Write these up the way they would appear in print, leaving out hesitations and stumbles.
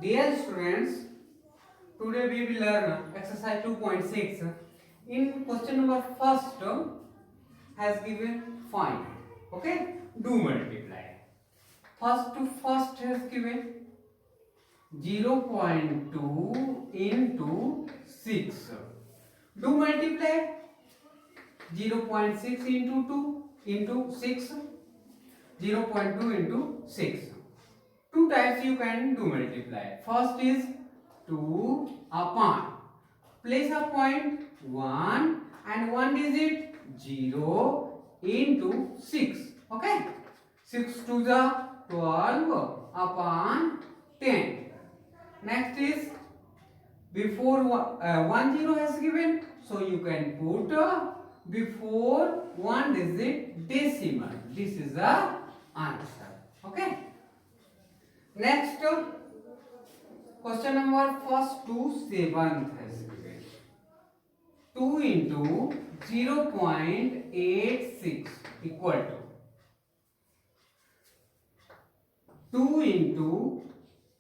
Dear students, today we will learn exercise 2.6. In question number first has given find. Okay, do multiply. First to first has given 0.2 into 6. Do multiply 0.6 into 2 into 6. 0.2 into 6. Two types you can do multiply. First is 2 upon. Place a point 1 and one digit 0 into 6. Okay. 6 to the 12 upon 10. Next is before 1 0 has given. So you can put before one digit decimal. This is the answer. Okay. Next, question number first to 7th has given 2 into 0.86 equal to 2 into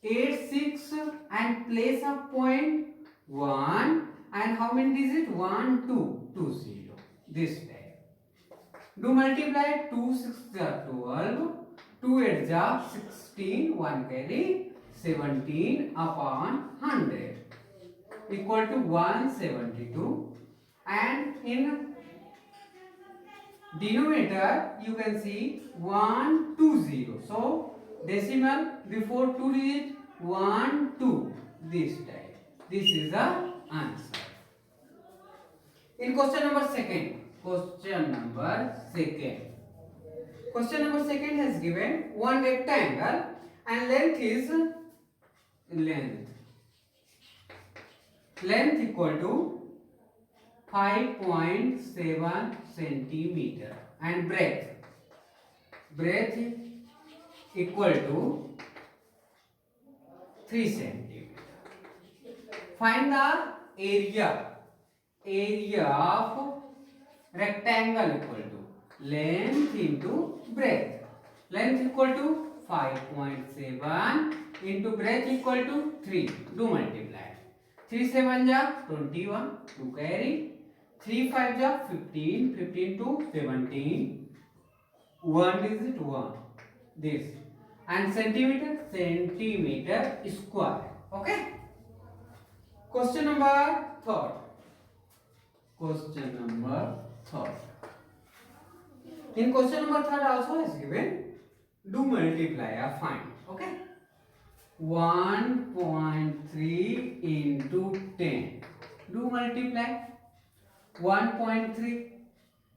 86 and place a point 1 and how many digits? 1, 2, 2, 0. This type. Do multiply 2 6 12, 2 8 16, 1 carry 17 upon 100 equal to 172, and in denominator you can see 120. So decimal before 2 digit 1 2, this type. This is the answer. In question number second. Question number second has given one rectangle and length is length equal to 5.7 centimeter and breadth equal to 3 centimeter. Find the area of rectangle equal to length into breadth. Length equal to 5.7 into breadth equal to 3. Do multiply. 3 7 ja 21, 2 carry. 3 5 ja 15, 15 to 17. 1 digit 1. This. And centimeter square. Okay. Question number third. In question number third also is given do multiply or find. Okay. 1.3 into 10. Do multiply. 1.3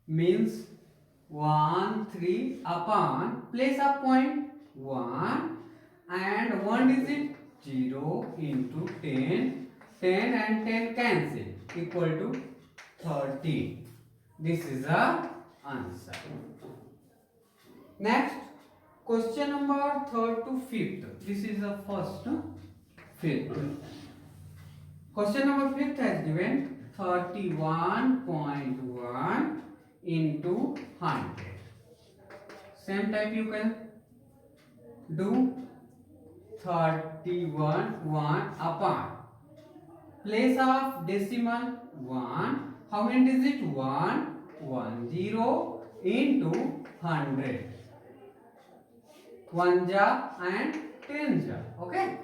means 1 3 upon place a point 1 and 1 digit 0 into 10. 10 and 10 cancel equal to 30. This is the answer. Next, question number third to fifth. This is the first, fifth. Question number fifth has given 31.1 into 100. Same type you can do 31 upon place of decimal 1. How many digits? 1 10 into 100. 1 ja and 10 ja. Okay.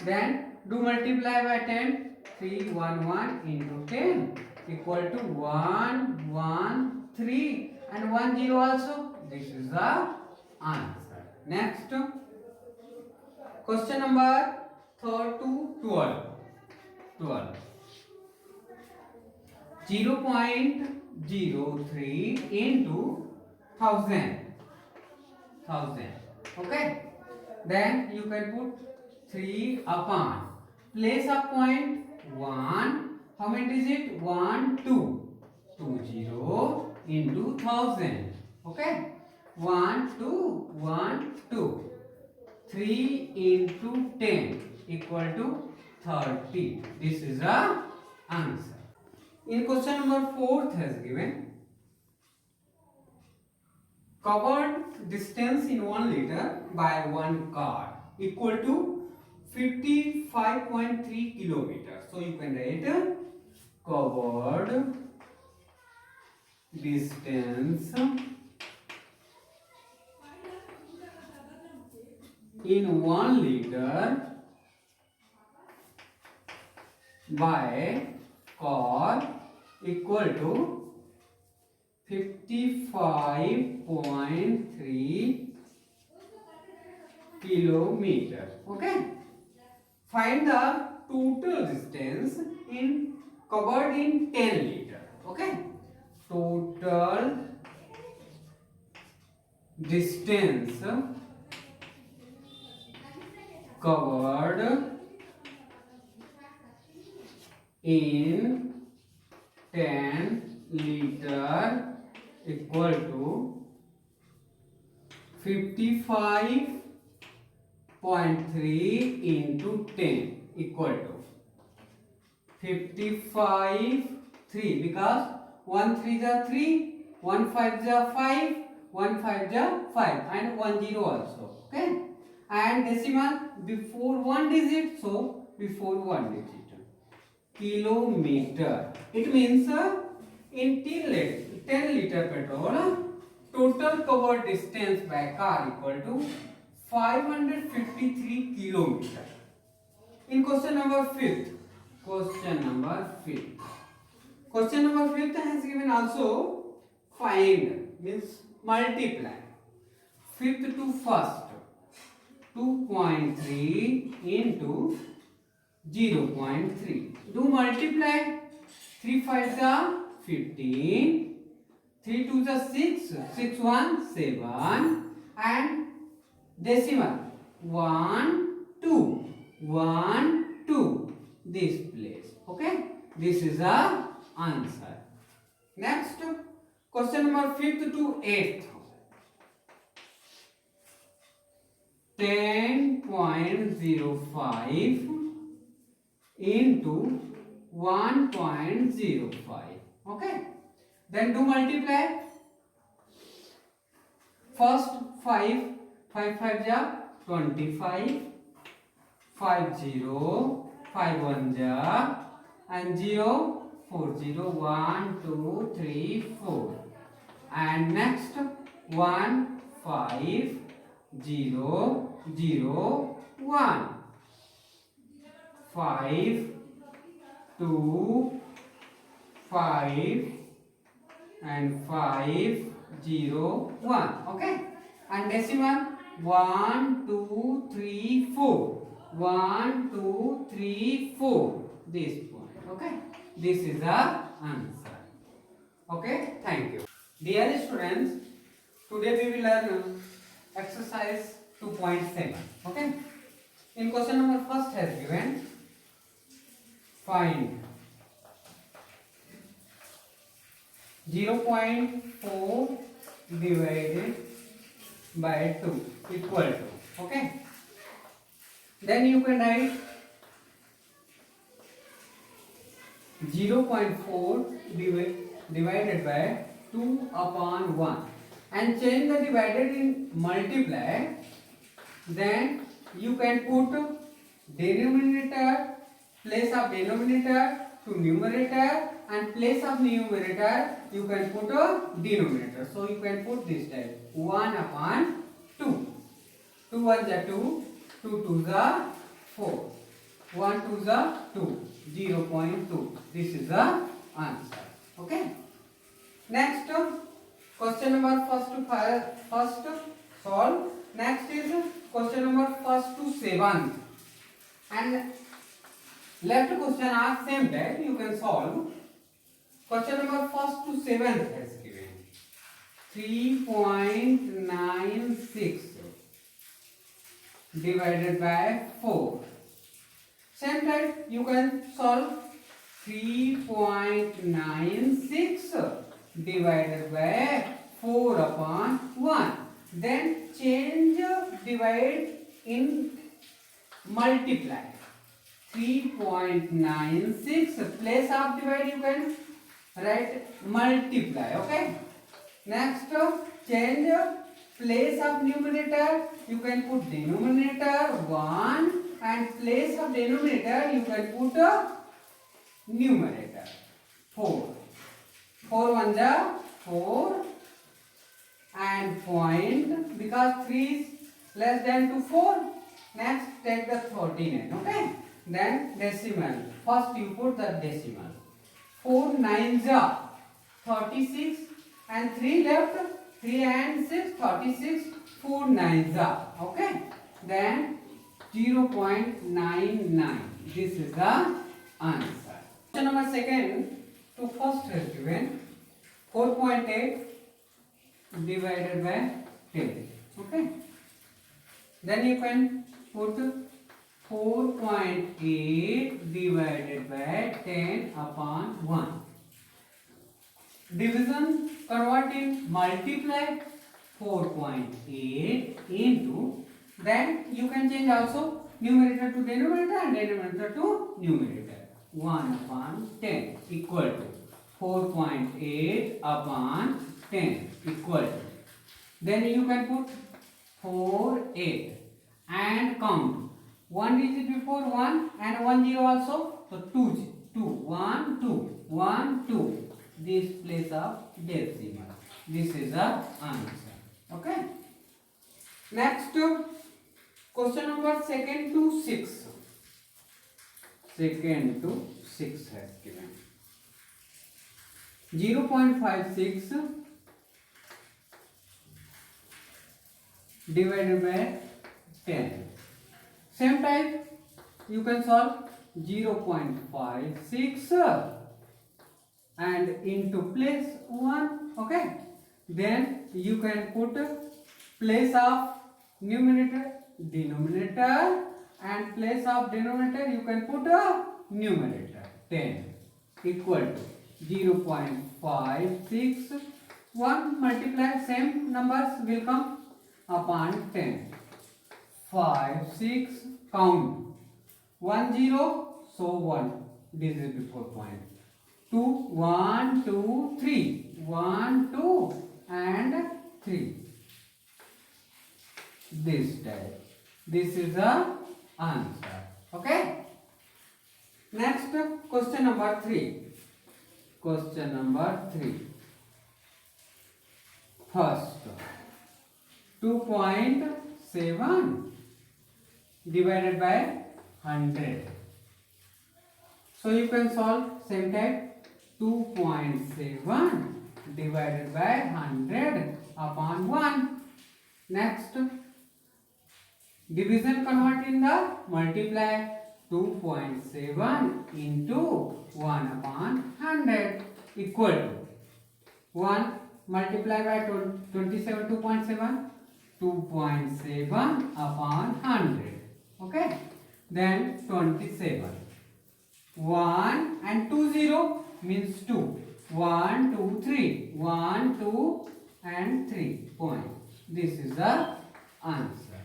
Then do multiply by 10. 3 1 1 into 10 equal to 1 1 3 and 1 0 also. This is the answer. Next, question number third to 12. 0.03 into 1000. Okay. Then you can put 3 upon. Place a point 1. How many digits? 1 2. 20 into 1000. Okay. 1 2 1 2. 3 into 10 equal to 30. This is the answer. In question number 4th has given covered distance in 1 liter by one car equal to 55.3 kilometers. So you can write covered distance in 1 liter by car equal to 55.3 kilometer. Okay. Find the total distance in covered in 10 liter. Okay. Total distance covered in 10 liter equal to 55.3 into 10 equal to 55 3 because 1 3 is 3, 1 5 is 5, 1 5 is 5 and 1 0 also. Okay, and decimal before 1 digit, so before 1 digit. Kilometer, it means in 10 liter petrol total covered distance by car equal to 553 kilometer. In question number 5th, question number 5th has given also find, means multiply 5th to 1st, 2.3 into 0.3. Do multiply. 3 5 are 15, 3 2 are 6, 6 1 7 and decimal 1 2 1 2 this place. Okay, this is the answer. Next question number 5th to 8th, 10.05 into 1.05. Okay, then do multiply. First 5 5 5 ja 25, 5 0 5 1 ja and 0 4 0 1 2 3 4 and next 1 5 0 0 1 5 2 5 and 5 0 1. Okay, and decimal 1 2 3 4 1 2 3 4 this point. Okay, this is the answer. Okay, thank you. Dear students, today we will learn exercise 2.7. Okay, in question number first has given find 0.4 divided by 2 equal to. Okay, then you can write 0.4 divided by 2 upon 1 and change the divided in multiply. Then you can put denominator, place of denominator to numerator and place of numerator you can put a denominator. So you can put this type 1 upon 2. 2 1 is 2, 2 2 is 4, 1 2 is 2, 0.2. This is the answer. Okay. Next question number first solve. Next is question number 1st to 7th and left question are same type, you can solve. Question number 1st to 7th has given 3.96 divided by 4. Same type you can solve 3.96 divided by 4 upon 1. Then change divide in multiply. 3.96 place of divide you can write multiply. Okay, next change place of numerator you can put denominator 1 and place of denominator you can put a numerator. 4. 4 ones are 4 and point, because 3 is less than to 4. Next take the 39. Okay. Then decimal. First you put the decimal. 4 nines are 36 and 3 left. 3 and 6 36. 4 nines are. Okay. Then 0.99. This is the answer. Question number second to first has given 4.8 divided by 10. Okay. Then you can put 4.8 divided by 10 upon 1. Division, convert in multiply 4.8 into, then you can change also numerator to denominator and denominator to numerator. 1 upon 10 equal to 4.8 upon 10 equal to. Then you can put 4, 8 and count 1 digit before 1 and 1 0 also. So 2, 1, 2, 1, 2. This place of decimal. This is the answer. Okay. Next, question number second to 6. Second to 6 has given 0.56 divided by 10. Same type you can solve 0.56 and into place 1. Okay. Then you can put place of numerator denominator and place of denominator you can put a numerator. 10 equal to 0.56. 1 multiply same numbers will come upon 10. 5, 6 count 1 0, so 1 this is before point. 2 1 2 3 1 2 and 3. This type. This is the answer. Okay. Next, question number 3. Question number 3. First, 2.7 divided by 100. So you can solve same type. 2.7 divided by 100 upon 1. Next, division convert in the multiply 2.7 into 1 upon 100 equal to 1 multiply by 27 2.7 2.7 upon 100. Okay. Then 27. 1 and 2 0 means 2. 1 2 3 1 2 and 3 point. This is the answer.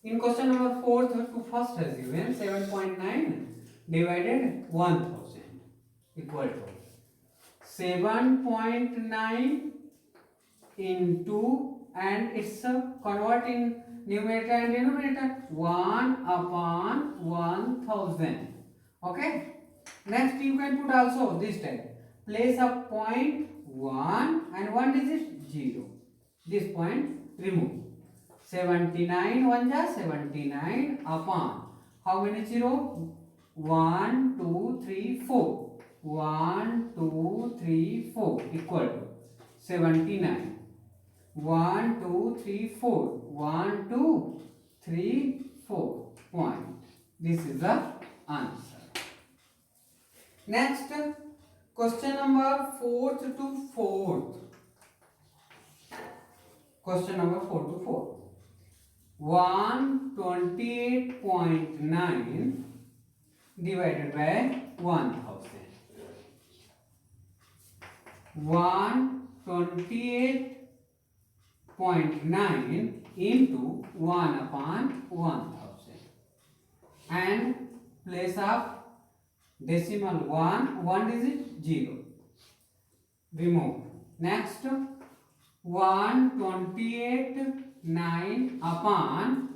In question number 4 to first has given 7.9 divided 1000 equal to 7.9 into, and it's convert in numerator and denominator, 1 upon 1000. Okay. Next you can put also this type. Place a point 1 and 1 digit 0. This point remove. 79 1 ja 79 upon how many 0? 1 2 3 4. 1 2 3 4 equal to 79. 1 2 3 4. 1 2 3 4 point. This is the answer. Next, question number 4th to 4th. Question number 4 to 4. 128.9 divided by 1000. 128.9 into 1 upon 1000. And place of decimal 1 digit 0. Remove. Next, 128 9 upon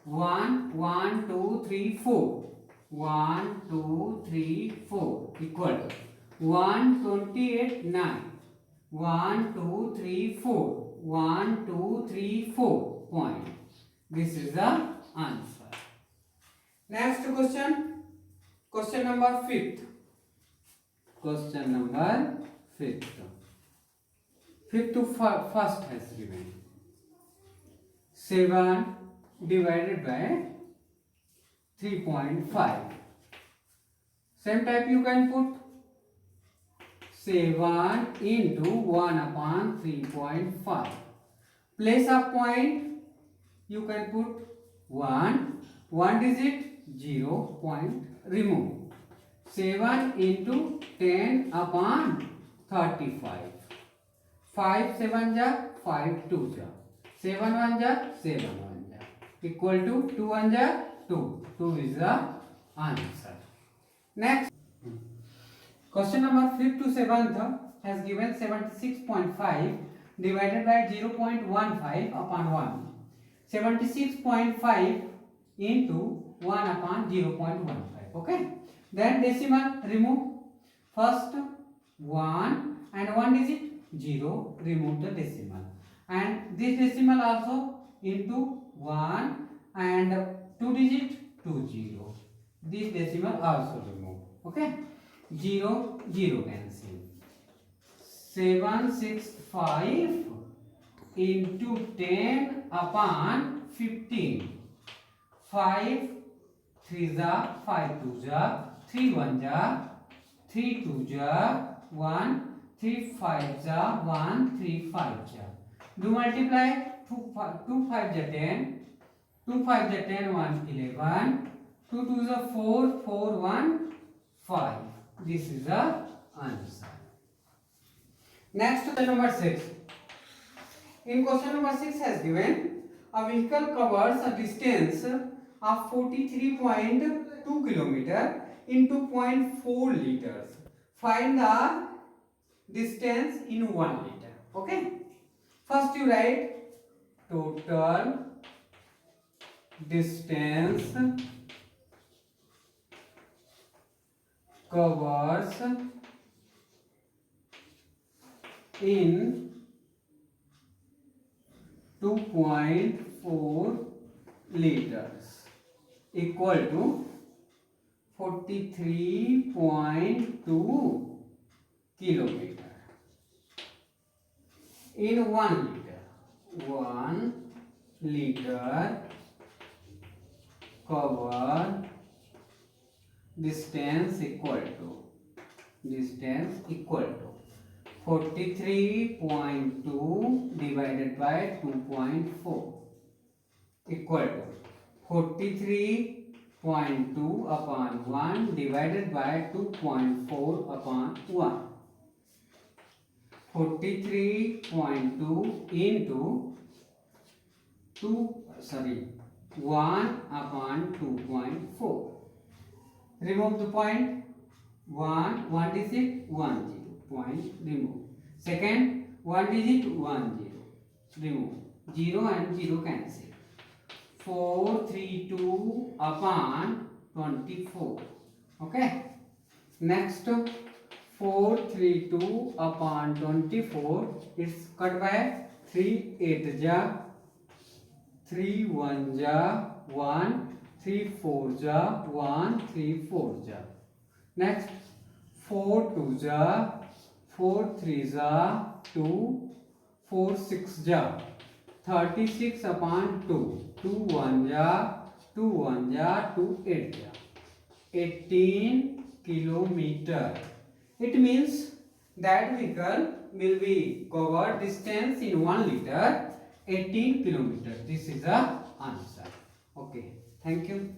1, 1, 2, 3, 4. 1, 2, 3, 4 equal to 128, 9. 1, 2, 3, 4. 1, 2, 3, 4 point. This is the answer. Next question. Question number 5th. Question number 5th. 5th to first has given 7 divided by 3.5. Same type you can put 7 into 1 upon 3.5. Place of point, you can put 1 digit, 0 point, remove. 7 into 10 upon 35. 5 7 ja, 5 2 ja. 7 1 ja, 7 1 ja. Equal to 2 1 ja, 2. 2 is the answer. Next. Question number 5th to 7th has given 76.5 divided by 0.15 upon 1. 76.5 into 1 upon 0.15. Okay. Then decimal remove. First 1 and 1 digit 0. Remove the decimal. And this decimal also into 1 and 2 digit 2 0. This decimal also remove. Okay. 0 0 cancel. 765 into 10 upon 15. 5 3 ja, 5 2 ja, 3 1 ja, 3 2 ja, 1, 3 5 ja, 1 3 5 ja. Do multiply 2 5 ja 10, 2 5 ja 10, 1 11, 2 2 ja 4, 4 1 5. This is the answer. Next question number 6. In question number 6 has given a vehicle covers a distance of 43.2 km in 2.4 liters. Find the distance in 1 liter. Okay. First you write total distance covers in 2.4 liters equal to 43.2 kilometer in 1 liter. 1 liter cover distance equal to 43.2 divided by 2.4 equal to 43.2 upon 1 divided by 2.4 upon 1. 43.2 into 1 upon 2.4. Remove the point. 1 digit 1 0 point remove. Second 1 digit 1 0 remove. 0 and 0 cancel. 432 upon 24. Okay. Next 432 upon 24 is cut by 3 8 ja, 3 1 ja, 1 3 4 ja, 1 3 4 ja. Next 4 2 ja, 4 3 ja, 2 4 6 ja, 36 upon 2, 2 1 ja, 2 1 ja, 2 8 ja, 18 kilometer. It means that vehicle will be covered distance in 1 liter 18 kilometer. This is the answer. Okay. Thank you.